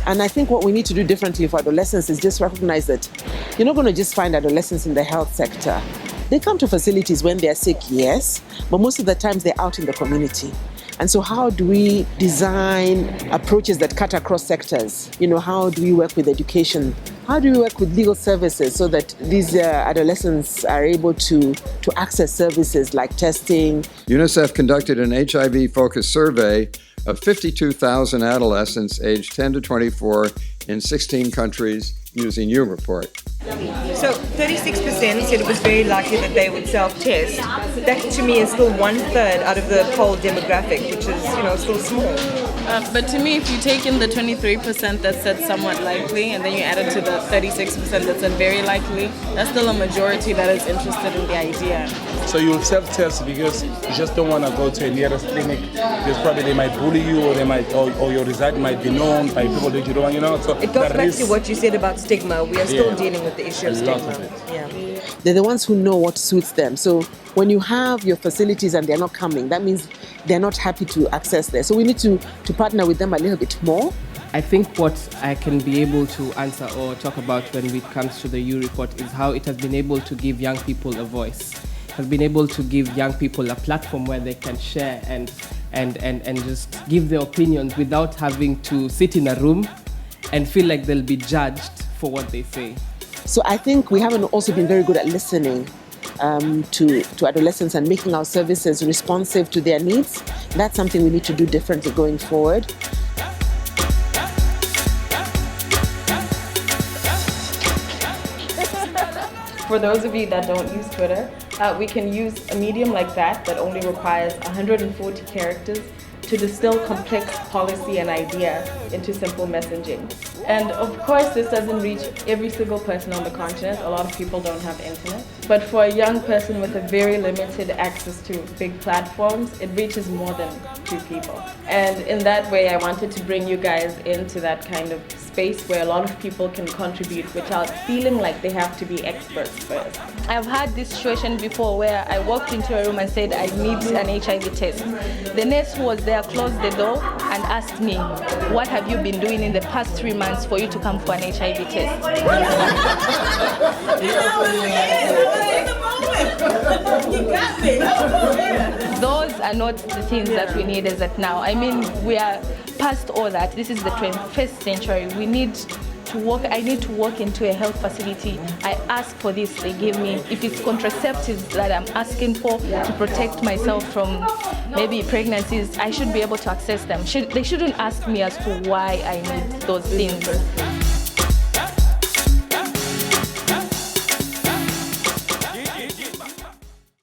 And I think what we need to do differently for adolescents is just recognize that you're not going to just find adolescents in the health sector. They come to facilities when they're sick, yes, but most of the times they're out in the community. And so how do we design approaches that cut across sectors? How do we work with education? How do we work with legal services so that these adolescents are able to access services like testing? UNICEF conducted an HIV-focused survey of 52,000 adolescents aged 10 to 24 in 16 countries using U-Report. So 36% said it was very likely that they would self-test. That to me is still 1/3 out of the poll demographic, which is still small. But to me, if you take in the 23% that said somewhat likely, and then you add it to the 36% that said very likely, that's still a majority that is interested in the idea. So you'll self-test because you just don't want to go to a nearest clinic because probably they might bully you or your result might be known by people that you don't want, So it goes back to what you said about stigma. We are still dealing with the issue of stigma. They're the ones who know what suits them. So when you have your facilities and they're not coming, that means they're not happy to access there. So we need to partner with them a little bit more. I think what I can be able to answer or talk about when it comes to the U-Report is how it has been able to give young people a voice. It has been able to give young people a platform where they can share and just give their opinions without having to sit in a room and feel like they'll be judged for what they say. So I think we haven't also been very good at listening to adolescents and making our services responsive to their needs. That's something we need to do differently going forward. For those of you that don't use Twitter, we can use a medium like that only requires 140 characters to distill complex policy and idea into simple messaging. And of course, this doesn't reach every single person on the continent. A lot of people don't have internet. But for a young person with a very limited access to big platforms, it reaches more than 2 people. And in that way, I wanted to bring you guys into that kind of space where a lot of people can contribute without feeling like they have to be experts first. I've had this situation before where I walked into a room and said I need an HIV test. The nurse who was there closed the door and asked me, what have you been doing in the past 3 months for you to come for an HIV test? Those are not the things that we need as at now. I mean, we are past all that. This is the 21st century. We need to walk. I need to walk into a health facility. I ask for this, they give me. If it's contraceptives that I'm asking for to protect myself from maybe pregnancies, I should be able to access them. They shouldn't ask me as to why I need those things.